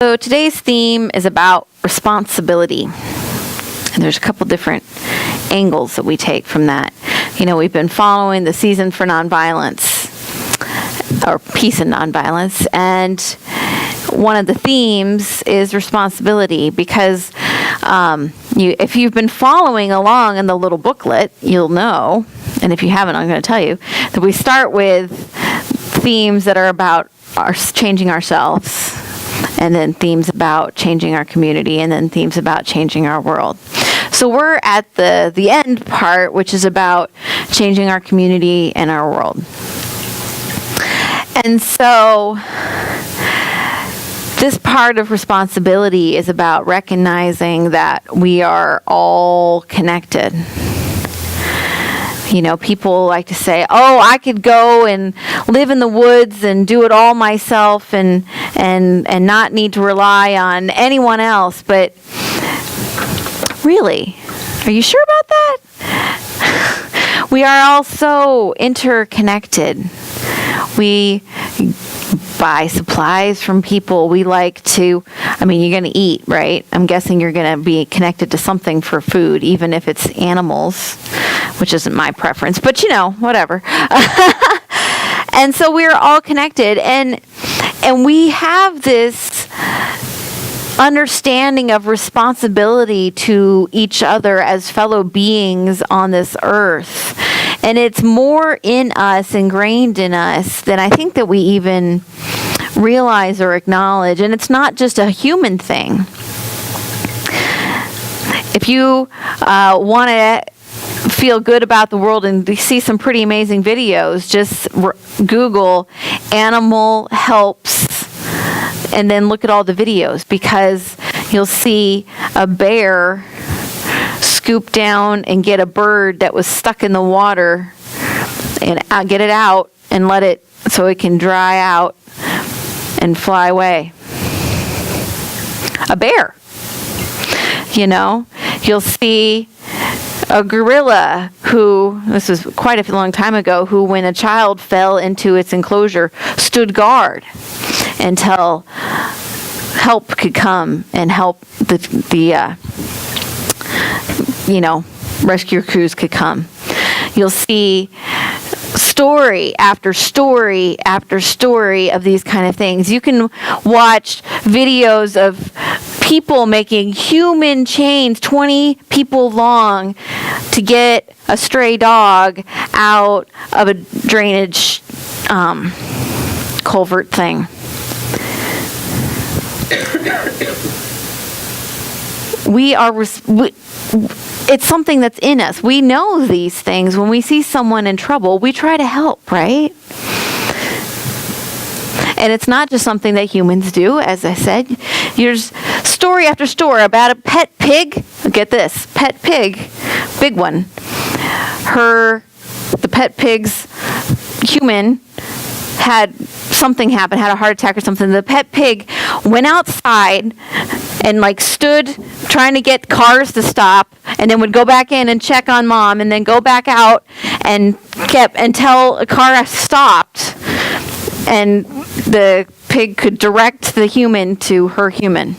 So today's theme is about responsibility. And there's a couple different angles that we take from that. You know, we've been following the season for nonviolence, or peace and nonviolence, and one of the themes is responsibility, because if you've been following along in the little booklet, you'll know, and if you haven't, I'm going to tell you, that we start with themes that are about changing ourselves, and then themes about changing our community, and then themes about changing our world. So we're at the end part, which is about changing our community and our world. And so this part of responsibility is about recognizing that we are all connected. You know, people like to say, oh, I could go and live in the woods and do it all myself and not need to rely on anyone else. But really, are you sure about that? We are all so interconnected. We buy supplies from people. We like to, you're going to eat, right? I'm guessing you're going to be connected to something for food, even if it's animals, which isn't my preference, but whatever. And so we're all connected, and we have this understanding of responsibility to each other as fellow beings on this earth. And it's more in us, ingrained in us, than I think that we even realize or acknowledge. And it's not just a human thing. If you want to feel good about the world and see some pretty amazing videos, just Google animal helps and then look at all the videos, because you'll see a bear scoop down and get a bird that was stuck in the water and get it out and let it so it can dry out and fly away. A bear. You'll see a gorilla who, this was quite a long time ago, who when a child fell into its enclosure stood guard until help could come and help the rescue crews could come. You'll see story after story after story of these kind of things. You can watch videos of people making human chains, 20 people long, to get a stray dog out of a drainage culvert thing. It's something that's in us. We know these things. When we see someone in trouble, we try to help, right? And it's not just something that humans do, as I said. There's story after story about a pet pig. Get this, pet pig, big one. The pet pig's human had something happen, had a heart attack or something. The pet pig went outside and stood trying to get cars to stop, and then would go back in and check on mom, and then go back out and kept until a car stopped, and the pig could direct the human to her human.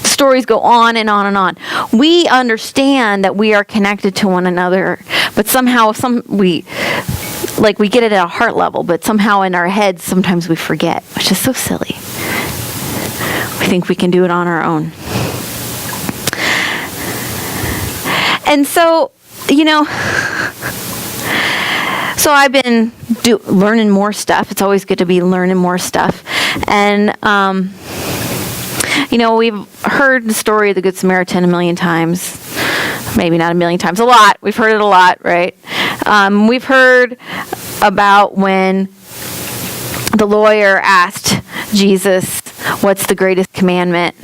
The stories go on and on and on. We understand that we are connected to one another, but somehow we get it at a heart level, but somehow in our heads sometimes we forget, which is so silly. We think we can do it on our own. And so, so I've been learning more stuff. It's always good to be learning more stuff. And, we've heard the story of the Good Samaritan a million times. Maybe not a million times, a lot. We've heard it a lot, right? We've heard about when the lawyer asked Jesus, what's the greatest commandment?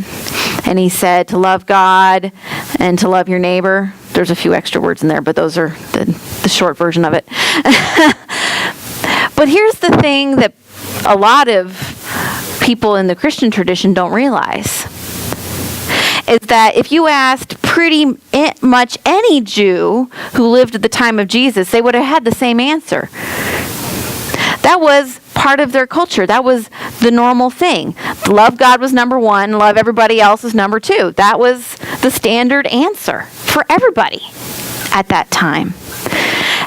And he said to love God and to love your neighbor. There's a few extra words in there, but those are the short version of it. But here's the thing that a lot of people in the Christian tradition don't realize, is that if you asked pretty much any Jew who lived at the time of Jesus, they would have had the same answer. That was part of their culture. That was the normal thing. Love God was number one, love everybody else is number two. That was the standard answer for everybody at that time.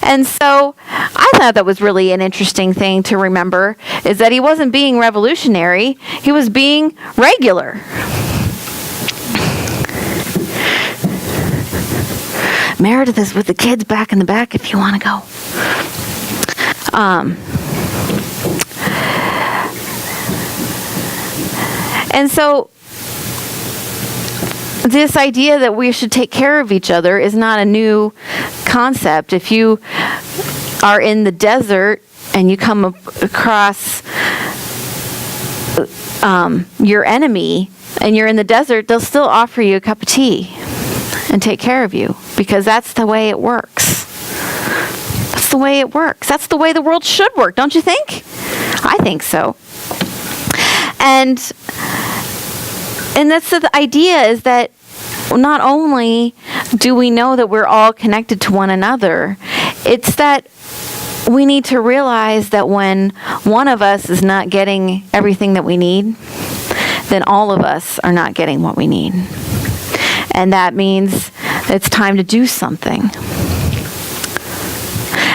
And so I thought that was really an interesting thing to remember, is that he wasn't being revolutionary, he was being regular. Meredith is with the kids back in the back if you want to go. And so this idea that we should take care of each other is not a new concept. If you are in the desert and you come across your enemy and you're in the desert, they'll still offer you a cup of tea and take care of you, because that's the way it works. That's the way it works. That's the way the world should work, don't you think? I think so. And that's the idea, is that not only do we know that we're all connected to one another, it's that we need to realize that when one of us is not getting everything that we need, then all of us are not getting what we need. And that means it's time to do something.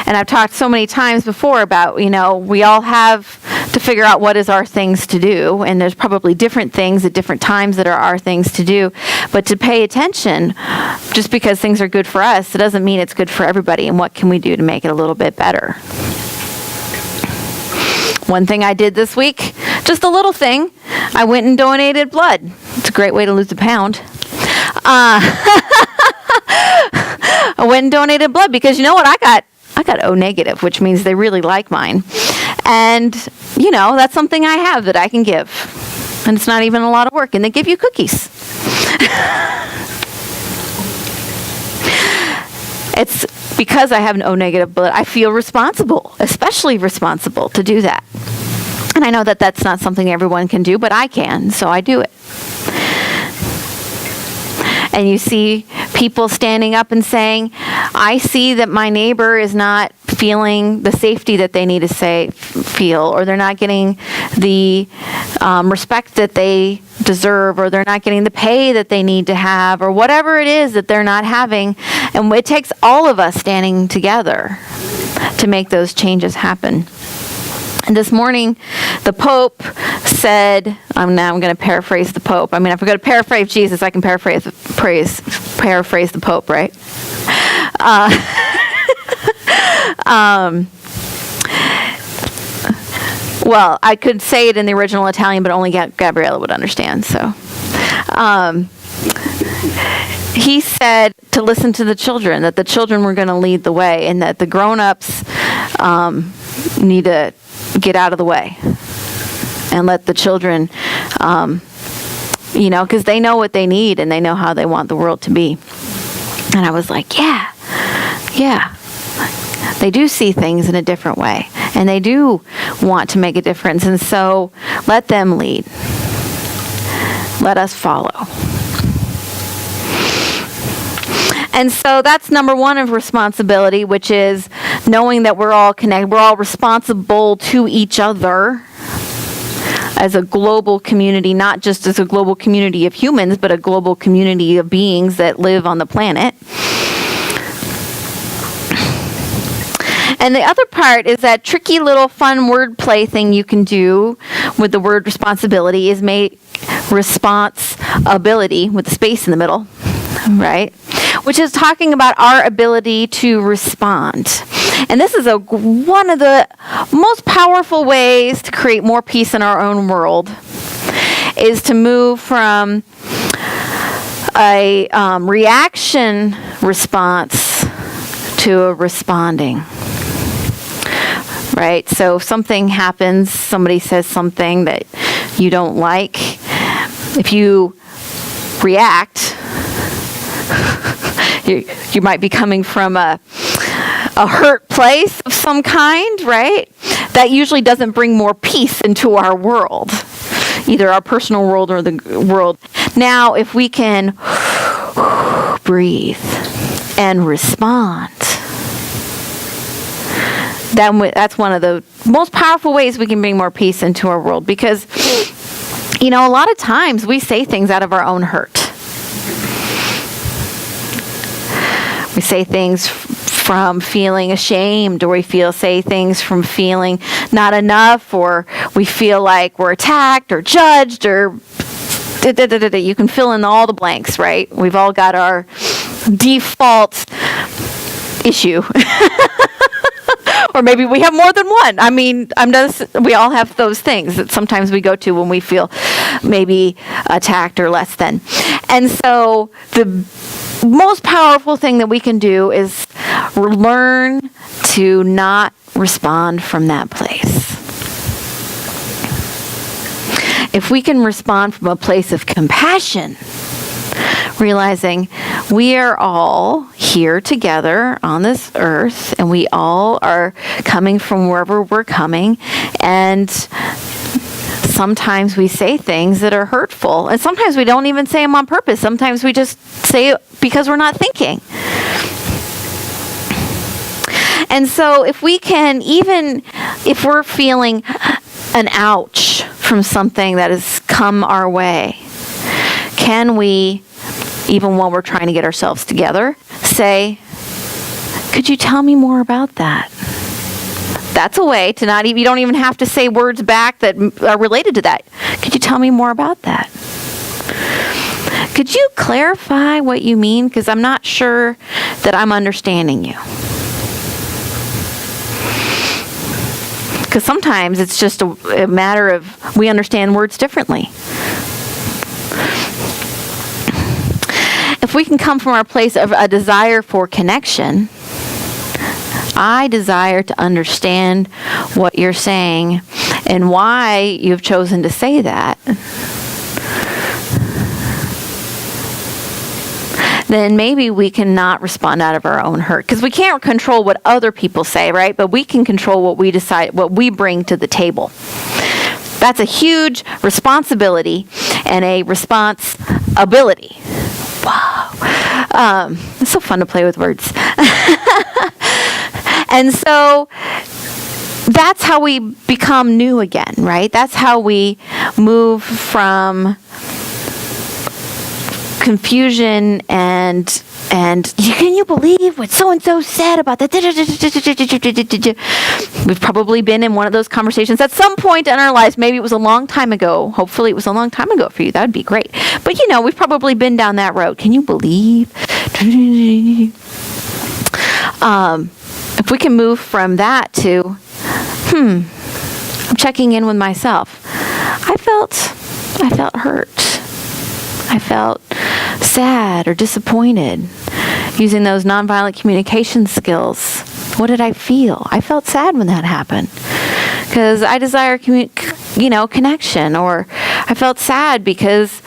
And I've talked so many times before about, we all have to figure out what is our things to do. And there's probably different things at different times that are our things to do. But to pay attention, just because things are good for us, it doesn't mean it's good for everybody. And what can we do to make it a little bit better? One thing I did this week, just a little thing, I went and donated blood. It's a great way to lose a pound. I went and donated blood because you know what? I got O negative, which means they really like mine. And, that's something I have that I can give. And it's not even a lot of work. And they give you cookies. It's because I have an O negative blood, I feel responsible, especially responsible to do that. And I know that that's not something everyone can do, but I can, so I do it. And you see people standing up and saying, I see that my neighbor is not feeling the safety that they need to feel, or they're not getting the respect that they deserve, or they're not getting the pay that they need to have, or whatever it is that they're not having. And it takes all of us standing together to make those changes happen. And this morning, the Pope said, I'm going to paraphrase the Pope. I mean, if I'm going to paraphrase Jesus, I can paraphrase the Pope, right? Well, I could say it in the original Italian, but only Gabriella would understand. So, he said to listen to the children, that the children were going to lead the way, and that the grown-ups need to get out of the way and let the children, because they know what they need and they know how they want the world to be. And I was like, yeah. They do see things in a different way, and they do want to make a difference. And so let them lead. Let us follow. And so that's number one of responsibility, which is knowing that we're all connected. We're all responsible to each other as a global community, not just as a global community of humans, but a global community of beings that live on the planet. And the other part is that tricky little fun wordplay thing you can do with the word responsibility is make responsibility with the space in the middle, right? Which is talking about our ability to respond. And this is one of the most powerful ways to create more peace in our own world, is to move from a reaction response to a responding. Right? So if something happens, somebody says something that you don't like, if you react, you might be coming from a hurt place of some kind, right? That usually doesn't bring more peace into our world, either our personal world or the world. Now, if we can breathe and respond, That's one of the most powerful ways we can bring more peace into our world, because, a lot of times we say things out of our own hurt. We say things from feeling ashamed, or say things from feeling not enough, or we feel like we're attacked or judged, or you can fill in all the blanks, right? We've all got our default issue. Or maybe we have more than one. We all have those things that sometimes we go to when we feel maybe attacked or less than. And so the most powerful thing that we can do is learn to not respond from that place. If we can respond from a place of compassion, realizing we are all here together on this earth, and we all are coming from wherever we're coming, and sometimes we say things that are hurtful, and sometimes we don't even say them on purpose. Sometimes we just say it because we're not thinking. And so if we can, even if we're feeling an ouch from something that has come our way, can we, even while we're trying to get ourselves together, say, could you tell me more about that? That's a way to not even, you don't even have to say words back that are related to that. Could you tell me more about that? Could you clarify what you mean? Because I'm not sure that I'm understanding you. Because sometimes it's just a matter of we understand words differently. If we can come from our place of a desire for connection, I desire to understand what you're saying and why you've chosen to say that, then maybe we can not respond out of our own hurt. Because we can't control what other people say, right? But we can control what we decide, what we bring to the table. That's a huge responsibility and a responsibility. Wow. It's so fun to play with words. And so that's how we become new again, right? That's how we move from confusion and can you believe what so-and-so said about that? We've probably been in one of those conversations at some point in our lives. Maybe it was a long time ago. Hopefully it was a long time ago for you. That would be great. But we've probably been down that road. Can you believe? If we can move from that to, I'm checking in with myself. I felt hurt. I felt sad or disappointed. Using those nonviolent communication skills, what did I feel? I felt sad when that happened because I desire connection, or I felt sad because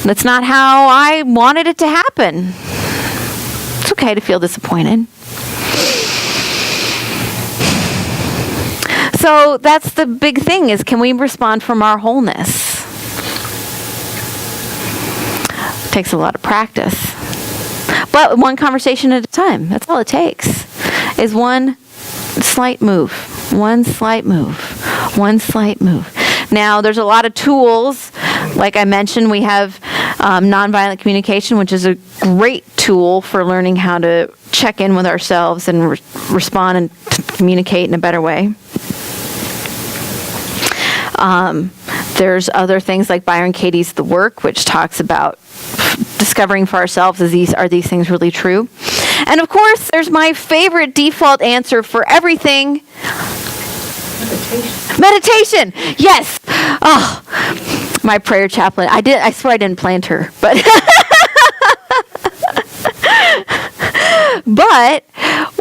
that's not how I wanted it to happen. It's okay to feel disappointed. So that's the big thing, is can we respond from our wholeness? It takes a lot of practice. But one conversation at a time. That's all it takes. Is one slight move. One slight move. One slight move. Now, there's a lot of tools. Like I mentioned, we have nonviolent communication, which is a great tool for learning how to check in with ourselves and respond and communicate in a better way. There's other things like Byron Katie's The Work, which talks about discovering for ourselves, are these things really true? And of course, there's my favorite default answer for everything. Meditation. Yes. Oh, my prayer chaplain. I swear I didn't plant her, but but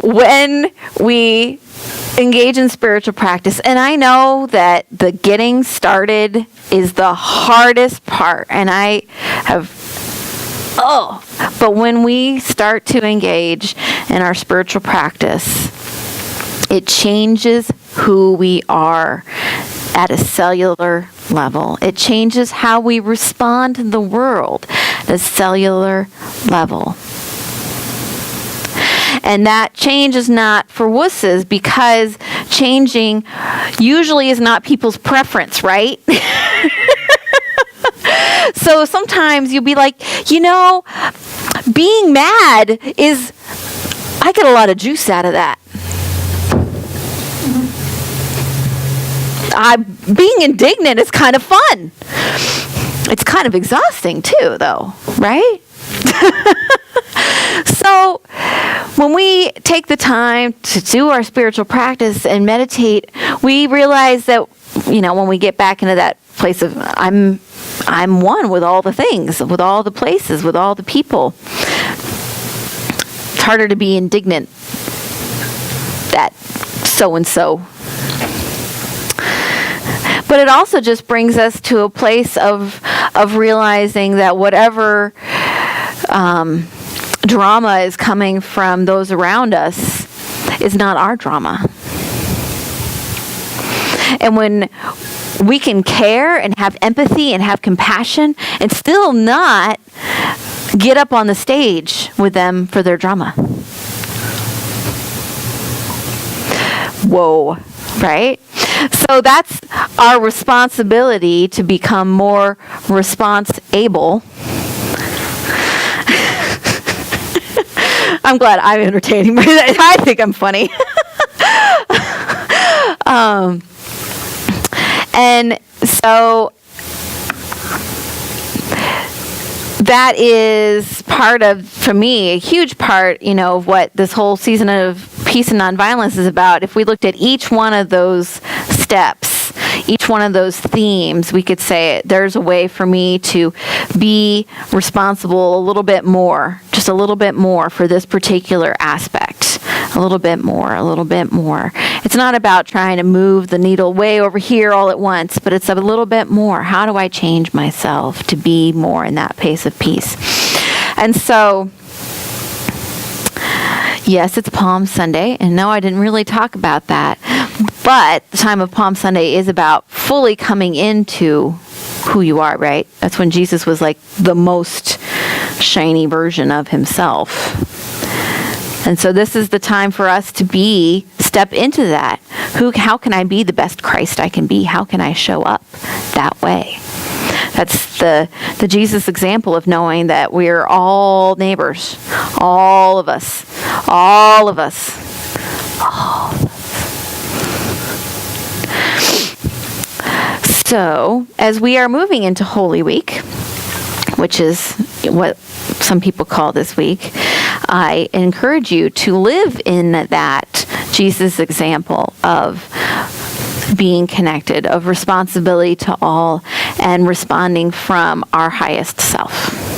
when we engage in spiritual practice, and I know that the getting started is the hardest part, and but when we start to engage in our spiritual practice, it changes who we are at a cellular level. It changes how we respond to the world at a cellular level. And that change is not for wusses, because changing usually is not people's preference, right? So sometimes you'll be like, being mad I get a lot of juice out of that. Being indignant is kind of fun. It's kind of exhausting too, though, right? So when we take the time to do our spiritual practice and meditate, we realize that, when we get back into that place of I'm one with all the things, with all the places, with all the people. It's harder to be indignant that so-and-so. But it also just brings us to a place of realizing that whatever drama is coming from those around us is not our drama. And when we can care and have empathy and have compassion and still not get up on the stage with them for their drama. Whoa, right? So that's our responsibility to become more response-able. I'm glad I'm entertaining, but I think I'm funny. And so that is part of, for me, a huge part, of what this whole season of Peace and Nonviolence is about. If we looked at each one of those steps, each one of those themes, we could say there's a way for me to be responsible a little bit more, just a little bit more for this particular aspect. A little bit more, a little bit more. It's not about trying to move the needle way over here all at once, but it's a little bit more. How do I change myself to be more in that pace of peace? And so, yes, it's Palm Sunday, and no, I didn't really talk about that. But the time of Palm Sunday is about fully coming into who you are, right? That's when Jesus was like the most shiny version of himself. And so this is the time for us to step into that. How can I be the best Christ I can be? How can I show up that way? That's the Jesus example of knowing that we're all neighbors. All of us. All of us. All of us. So, as we are moving into Holy Week, which is what some people call this week, I encourage you to live in that Jesus example of being connected, of responsibility to all, and responding from our highest self.